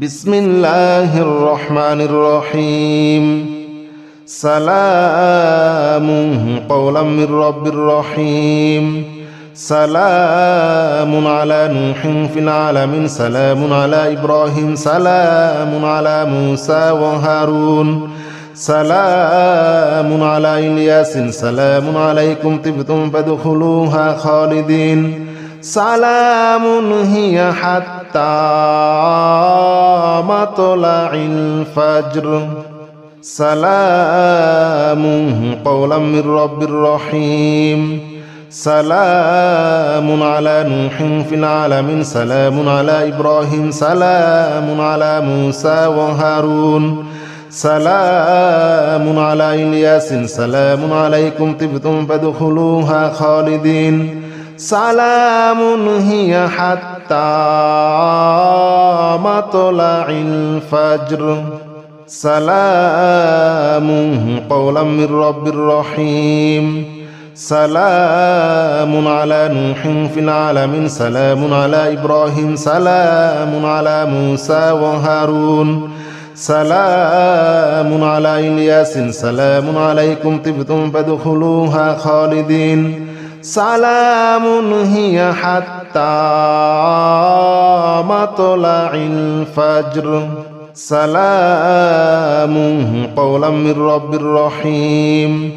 بسم الله الرحمن الرحيم سلام قولا من رب رحيم سلام على نوح في العالمين سلام على إبراهيم سلام على موسى وهارون سلام على إلياس سلام عليكم طبتم فادخلوها خالدين سلام هي حتى مطلع الفجر سلام قولا من رب رحيم سلام على نوح في العالمين سلام على إبراهيم سلام على موسى وهارون سلام على إلياس سلام عليكم طبتم فادخلوها خالدين سلام هي حتى مطلع الفجر سلام قولا من رب رحيم سلام على نوح في العالمين سلام على إبراهيم سلام على موسى وهارون سلام على إلياس سلام عليكم طبتم فادخلوها خالدين سلام هي حتى مطلع الفجر سلام قولا من رب رحيم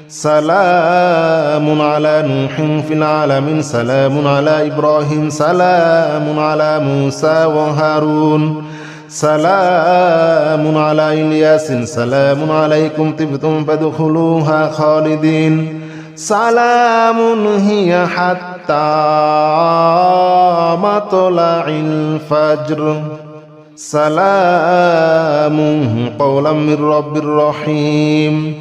سلام على نوح في العالمين سلام على إبراهيم سلام على موسى وهارون سلام على إلياس سلام عليكم طبتم فادخلوها خالدين سلام هي حتى مطلع الفجر سلام قولا من رب رحيم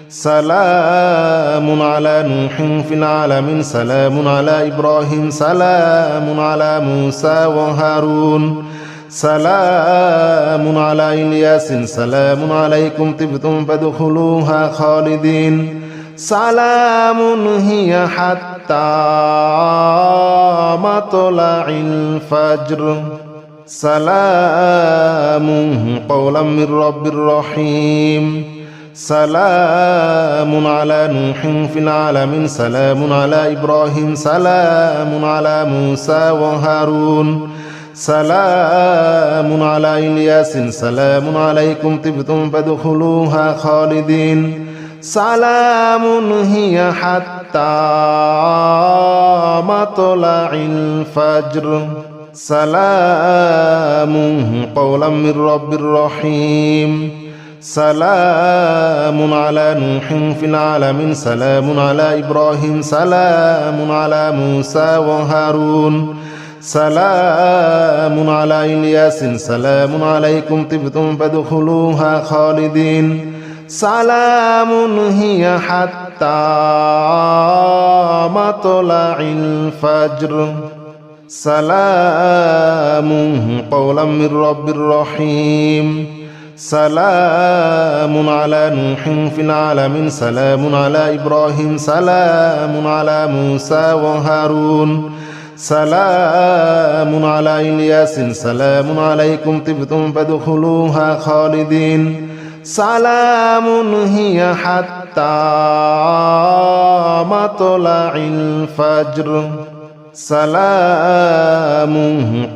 سلام على نوح في العالمين سلام على إبراهيم سلام على موسى وهارون سلام على إلياس سلام عليكم طبتم فادخلوها خالدين سلام هي حتى مطلع الفجر سلام قولا من رب رحيم سلام على نوح في العالمين سلام على إبراهيم سلام على موسى وهارون سلام على إلياس سلام عليكم طبتم فادخلوها خالدين سلام هي حتى مطلع الفجر سلام قولا من رب رحيم سلام على نوح في العالمين سلام على إبراهيم سلام على موسى وهارون سلام على إلياس سلام عليكم طبتم فادخلوها خالدين سلام هي حتى مطلع الفجر سلام قولا من رب رحيم سلام على نوح في العالمين سلام على إبراهيم سلام على موسى وهارون سلام على إلياس سلام عليكم طبتم فادخلوها خالدين سلام هي حتى مطلع الفجر سلام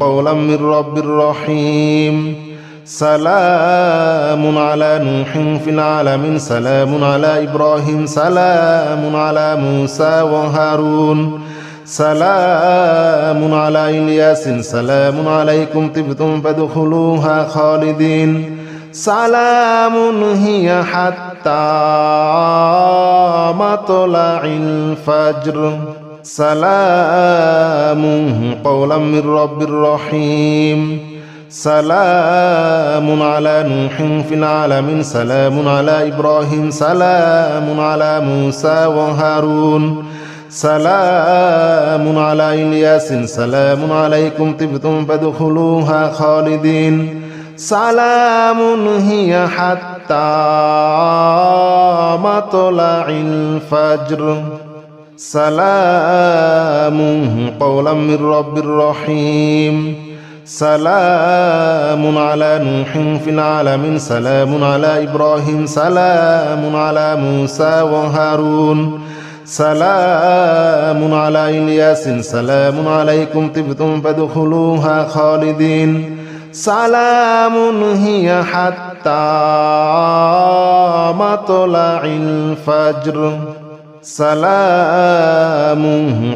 قولا من رب رحيم سلام على نوح في العالمين سلام على إبراهيم سلام على موسى وهارون سلام على إلياس سلام عليكم طبتم فادخلوها خالدين سلام هي حتى مطلع الفجر سلام قولا من رب رحيم سلام على نوح في العالمين سلام على إبراهيم سلام على موسى وهارون سلام على إلياس سلام عليكم طبتم فادخلوها خالدين سلام هي حتى مطلع الفجر سلام قولا من رب رحيم سلام على نوح في العالمين سلام على إبراهيم سلام على موسى وهارون سلام على إلياس سلام عليكم طبتم فادخلوها خالدين سلام هي حتى مطلع الفجر سلام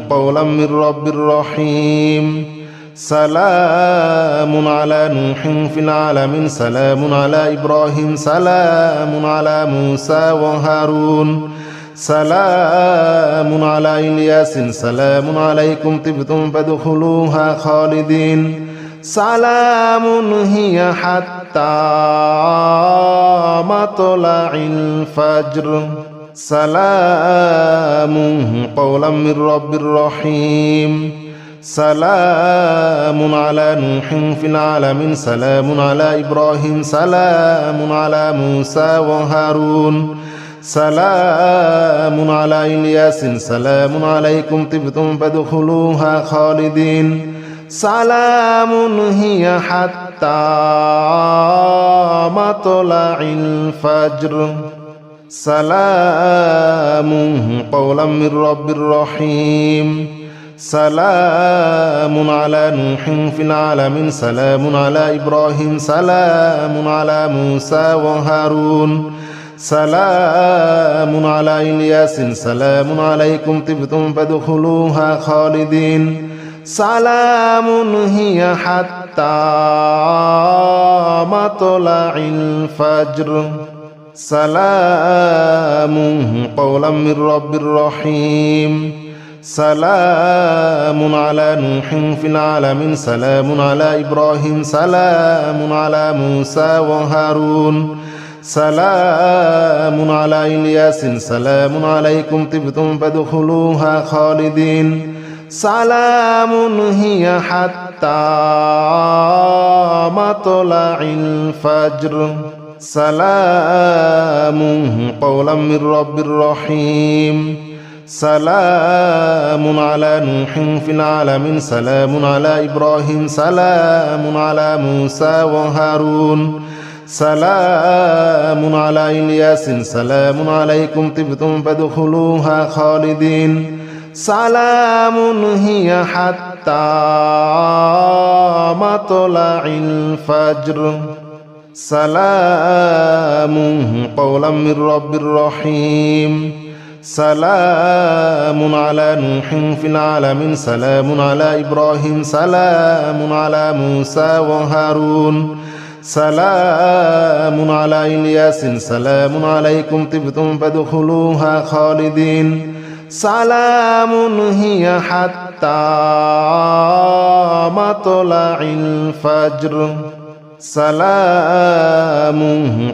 قولا من رب رحيم سلام على نوح في العالمين سلام على إبراهيم سلام على موسى وهارون سلام على إلياس سلام عليكم طبتم فادخلوها خالدين سلام هي حتى مطلع الفجر سلام قولا من رب رحيم سلام على نوح في العالمين سلام على إبراهيم سلام على موسى وهارون سلام على إلياس سلام عليكم طبتم فادخلوها خالدين سلام هي حتى مطلع الفجر سلام قولا من رب رحيم سلام على نوح في العالمين سلام على إبراهيم سلام على موسى وهارون سلام على إلياس سلام عليكم طبتم فادخلوها خالدين سلام هي حتى مطلع الفجر سلام قولا من رب رحيم سلام على نوح في العالمين سلام على إبراهيم سلام على موسى وهارون سلام على إلياس سلام عليكم طبتم فادخلوها خالدين سلام هي حتى مطلع الفجر سلام قولا من رب رحيم سلام على نوح في العالمين سلام على إبراهيم سلام على موسى وهارون سلام على إلياس سلام عليكم طبتم فادخلوها خالدين سلام هي حتى مطلع الفجر سلام قولا من رب رحيم سلام على نوح في العالمين سلام على إبراهيم سلام على موسى وهارون سلام على إلياس سلام عليكم طبتم فادخلوها خالدين سلام هي حتى مطلع الفجر سلام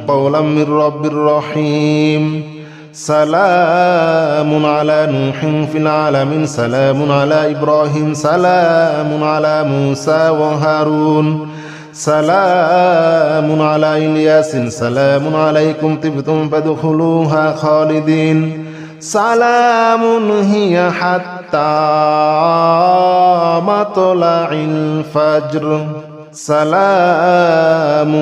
قولا من رب رحيم سلام على نوح في العالمين سلام على إبراهيم سلام على موسى وهارون سلام على إلياس سلام عليكم طبتم فادخلوها خالدين سلام هي حتى مطلع الفجر سلام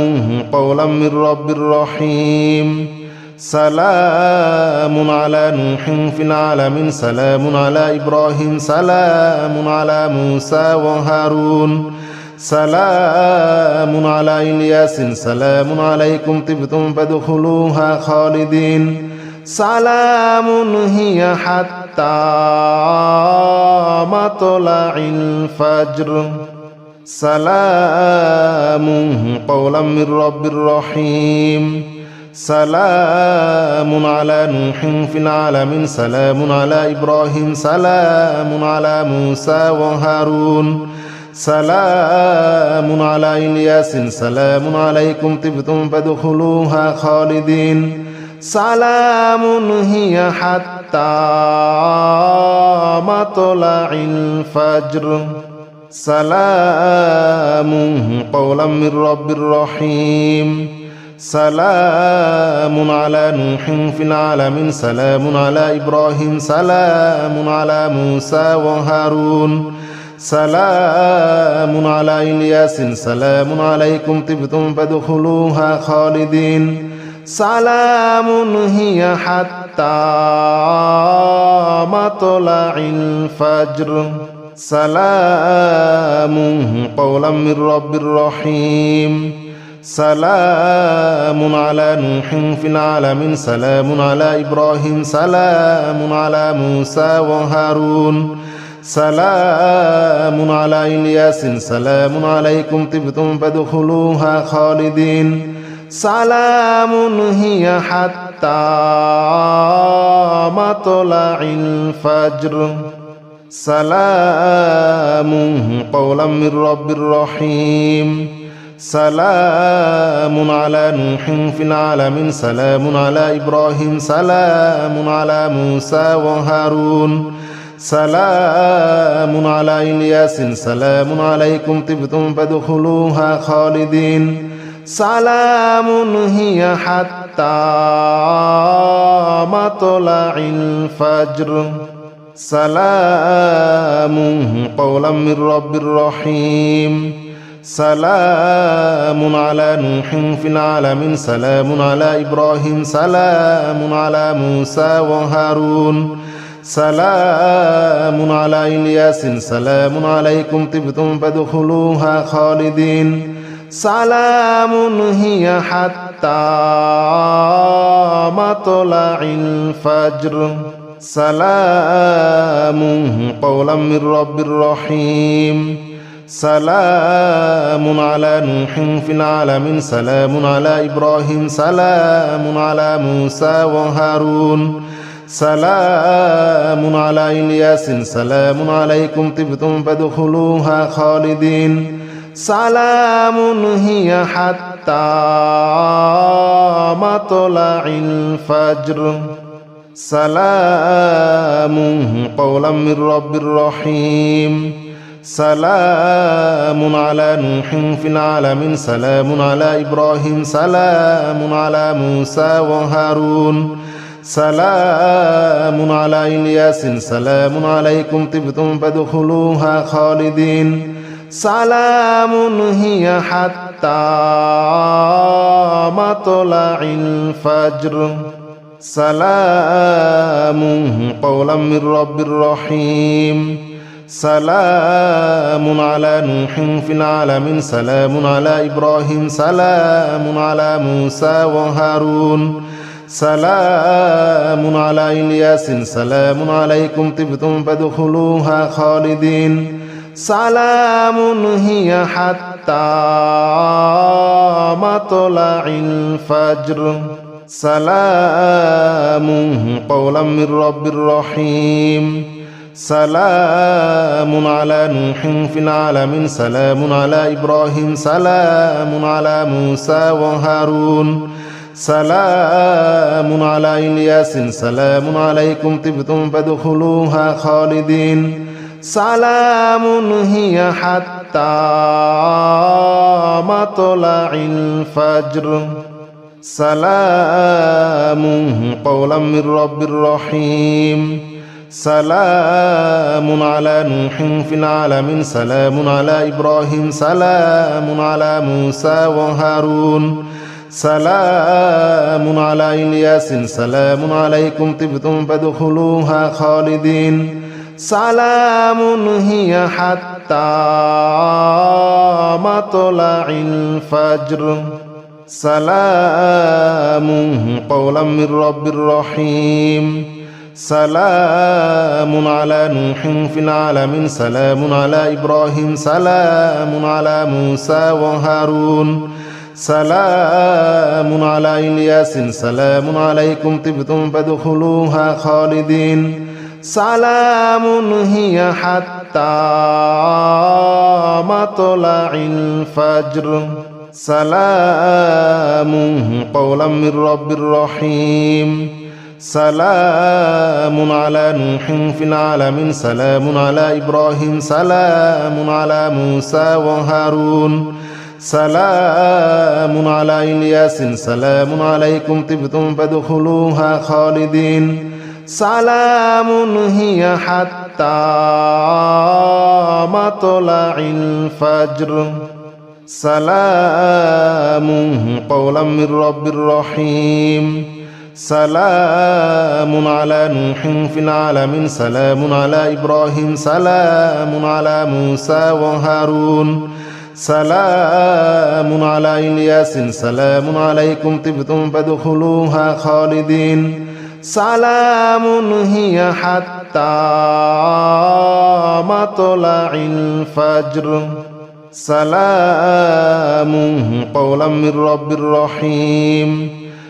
قولا من رب رحيم سلام على نوح في العالمين سلام على إبراهيم سلام على موسى وهارون سلام على إلياس سلام عليكم طبتم فادخلوها خالدين سلام هي حتى مطلع الفجر سلام قولا من رب رحيم سلام على نوح في العالمين سلام على إبراهيم سلام على موسى وهارون سلام على إلياس سلام عليكم طبتم فادخلوها خالدين سلام هي حتى مطلع الفجر سلام قولا من رب رحيم سلام على نوح في العالمين سلام على إبراهيم سلام على موسى وهارون سلام على إلياس سلام عليكم طبتم فادخلوها خالدين سلام هي حتى مطلع الفجر سلام قولا من رب رحيم سلام على نوح في العالمين سلام على إبراهيم سلام على موسى وهارون سلام على إلياس سلام عليكم طبتم فادخلوها خالدين سلام هي حتى مطلع الفجر سلام قولا من رب رحيم سلام على نوح في العالمين سلام على إبراهيم سلام على موسى وهارون سلام على إلياس سلام عليكم طبتم فادخلوها خالدين سلام هي حتى مطلع الفجر سلام قولا من رب رحيم سلام على نوح في العالمين سلام على إبراهيم سلام على موسى وهارون سلام على إلياس سلام عليكم طبتم فادخلوها خالدين سلام هي حتى مطلع الفجر سلام قولا من رب رحيم سلام على نوح في العالمين سلام على إبراهيم سلام على موسى وهارون سلام على إلياس سلام عليكم طبتم فادخلوها خالدين سلام هي حتى مطلع الفجر سلام قولا من رب رحيم سلام على نوح في العالمين سلام على إبراهيم سلام على موسى وهارون سلام على إلياس سلام عليكم طبتم فادخلوها خالدين سلام هي حتى مطلع الفجر سلام قولا من رب رحيم سلام على نوح في العالمين سلام على إبراهيم سلام على موسى وهارون سلام على إلياس سلام عليكم طبتم فادخلوها خالدين سلام هي حتى مطلع الفجر سلام قولا من رب رحيم سلام على نوح في العالمين سلام على إبراهيم سلام على موسى وهارون سلام على إلياس سلام عليكم طبتم فادخلوها خالدين سلام هي حتى مطلع الفجر سلام قولا من رب رحيم سلام على نوح في العالمين سلام على إبراهيم سلام على موسى وهارون سلام على إلياس سلام عليكم طبتم فادخلوها خالدين سلام هي حتى مطلع الفجر سلام قولا من رب رحيم سلام على نوح في العالمين سلام على إبراهيم سلام على موسى وهارون سلام على إلياس سلام عليكم طبتم فادخلوها خالدين سلام هي حتى مطلع الفجر سلام قولا من رب رحيم سلام على نوح في العالمين سلام على إبراهيم سلام على موسى وهارون سلام على إلياس سلام عليكم طبتم فادخلوها خالدين سلام هي حتى حتى مطلع الفجر سلام قولا من رب رحيم سلام على نوح في العالمين سلام على إبراهيم سلام على موسى وهارون سلام على إلياس سلام عليكم طبتم فادخلوها خالدين سلام هي حتى مطلع الفجر سلام قولا من رب رحيم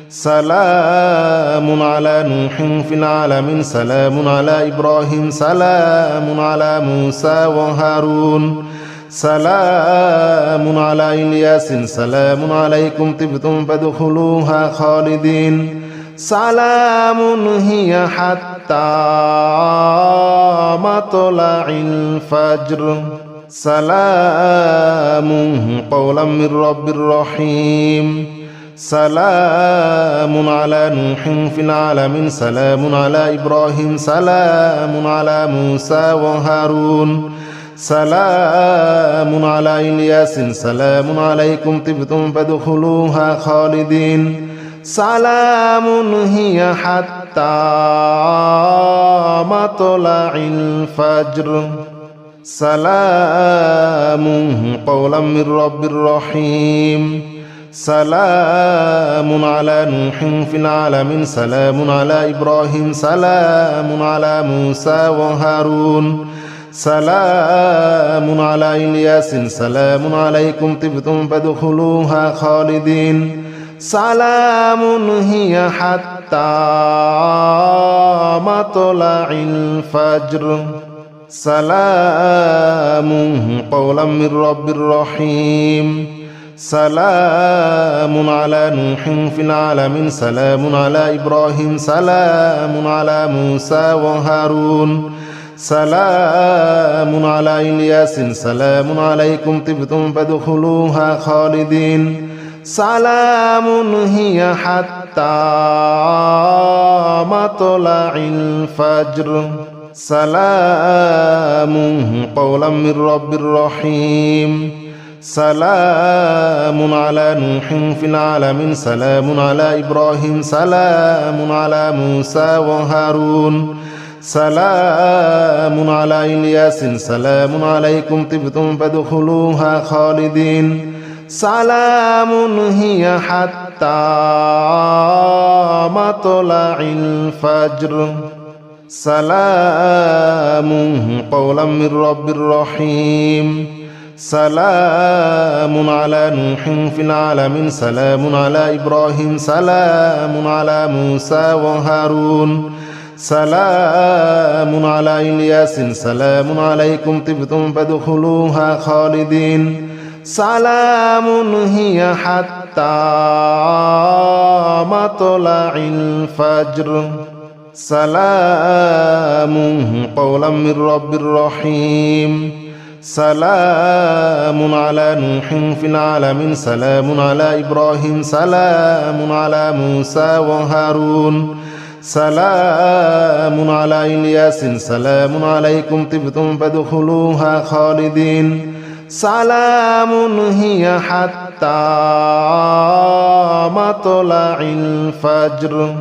سلام على نوح في العالمين سلام على إبراهيم سلام على موسى وهارون سلام على إلياس سلام عليكم طبتم فادخلوها خالدين سلام هي حتى مطلع الفجر سلام قولا من رب رحيم سلام على نوح في العالمين سلام على إبراهيم سلام على موسى وهارون سلام على إلياس سلام عليكم طبتم فادخلوها خالدين سلام هي حتى مطلع الفجر سلام قولا من رب رحيم سلام على نوح في العالمين سلام على إبراهيم سلام على موسى وهارون سلام على إلياس سلام عليكم طبتم فادخلوها خالدين سلام هي حتى مطلع الفجر سلام قولا من رب رحيم سلام على نوح في العالمين سلام على إبراهيم سلام على موسى وهارون سلام على إلياس سلام عليكم طبتم فادخلوها خالدين سلام هي حتى مطلع الفجر سلام قولا من رب رحيم سلام على نوح في العالمين سلام على إبراهيم سلام على موسى وهارون سلام على إلياس سلام عليكم طبتم فادخلوها خالدين سلام هي حتى مطلع الفجر سلام قولا من رب رحيم سلام على نوح في العالمين سلام على إبراهيم سلام على موسى وهارون سلام على إلياس سلام عليكم طبتم فادخلوها خالدين سلام هي حتى مطلع الفجر سلام قولا من رب رحيم سلام على نوح في العالمين سلام على إبراهيم سلام على موسى وهارون سلام على إلياس سلام عليكم طبتم فادخلوها خالدين سلام هي حتى مطلع الفجر